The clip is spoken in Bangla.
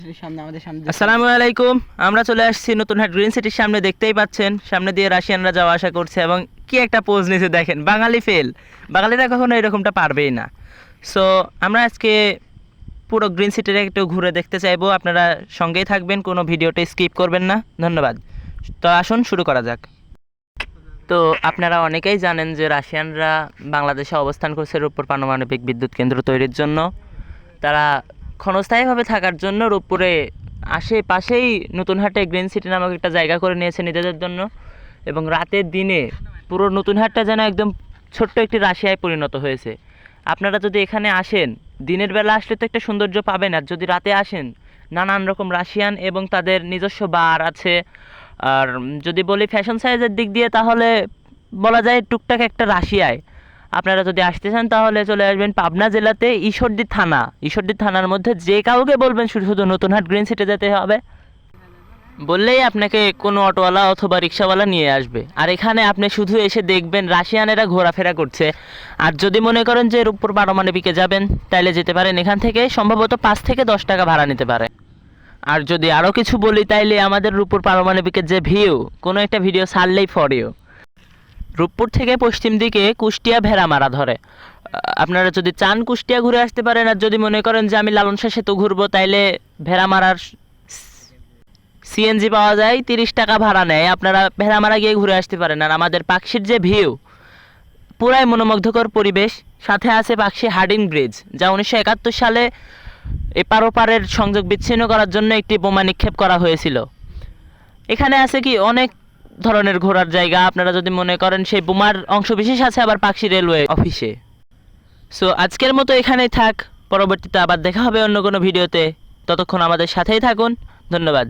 সিটির সামনে আমাদের সামনে আসসালামু আলাইকুম। আমরা চলে আসছি নতুনহাট গ্রিন সিটির সামনে, দেখতেই পাচ্ছেন সামনে দিয়ে রাশিয়ানরা যাওয়া আসা করছে এবং কি একটা পোজ নিয়েছে দেখেন। বাঙালি ফেল, বাঙালিরা কখনো এরকমটা পারবেই না। সো আমরা আজকে পুরো গ্রিন সিটিটা একটু ঘুরে দেখতে চাইবো, আপনারা সঙ্গেই থাকবেন, কোনো ভিডিওটা স্কিপ করবেন না। ধন্যবাদ। তো আসুন শুরু করা যাক। তো আপনারা অনেকেই জানেন যে রাশিয়ানরা বাংলাদেশে অবস্থান করছে রূপপুর পারমাণবিক বিদ্যুৎ কেন্দ্র তৈরির জন্য। তারা ক্ষণস্থায়ীভাবে থাকার জন্য রূপপুরে আশেপাশেই নতুনহাটে গ্রিন সিটি নামক একটা জায়গা করে নিয়েছে নিজেদের জন্য, এবং রাতের দিনে পুরো নতুনহাটটা যেন একদম ছোট্ট একটি রাশিয়ায় পরিণত হয়েছে। আপনারা যদি এখানে আসেন, দিনের বেলা আসলে তো একটা সৌন্দর্য পাবেন, আর যদি রাতে আসেন নানান রকম রাশিয়ান এবং তাদের নিজস্ব বার আছে। আর যদি বলি ফ্যাশন সাইজের দিক দিয়ে, তাহলে বলা যায় টুকটাক একটা রাশিয়ায়। আপনারা যদি আসতে চান তাহলে চলে আসবেন পাবনা জেলাতে ঈশ্বরদী থানার মধ্যে যে কাউকে বলবেন শুধু শুধু নতুনহাট গ্রিন সিটি যেতে হবে, বললেই আপনাকে কোনো অটোওয়ালা অথবা রিক্সাওয়ালা নিয়ে আসবে। আর এখানে আপনি শুধু এসে দেখবেন রাশিয়ানেরা ঘোরাফেরা করছে। আর যদি মনে করেন যে রূপপুর পারমাণবিকে যাবেন, তাইলে যেতে পারেন। এখান থেকে সম্ভবত 5 থেকে 10 টাকা ভাড়া নিতে পারে। আর যদি আরও কিছু বলি, তাইলে আমাদের রূপপুর পারমাণবিকের যে ভিউ, কোনো একটা ভিডিও ছাড়লেই ফর ইউ। রূপপুর থেকে পশ্চিম দিকে কুষ্টিয়া ভেড়ামারা ধরে। আপনারা যদি চান কুষ্টিয়া ঘুরে আসতে পারেন, আর যদি মনে করেন যে আমি লালন শাহ সেতু ঘুরবো, তাইলে ভেড়ামারার সিএনজি পাওয়া যায়, 30 টাকা ভাড়া নেয়, আপনারা ভেড়ামারা গিয়ে ঘুরে আসতে পারেন। আর আমাদের পাকশির যে ভিউ, পুরাই মনোমুগ্ধকর পরিবেশ। সাথে আছে পাকশি হার্ডিং ব্রিজ, যা 1971 সালে এপার ওপারের সংযোগ বিচ্ছিন্ন করার জন্য একটি বোমা নিক্ষেপ করা হয়েছিল। এখানে আছে কি অনেক ধরনের ঘোরার জায়গা। আপনারা যদি মনে করেন, সেই বোমার অংশ বিশেষ আছে আবার পাকশি রেলওয়ে অফিসে। সো আজকের মতো এখানেই থাক, পরবর্তীতে আবার দেখা হবে অন্য কোনো ভিডিওতে। ততক্ষণ আমাদের সাথেই থাকুন। ধন্যবাদ।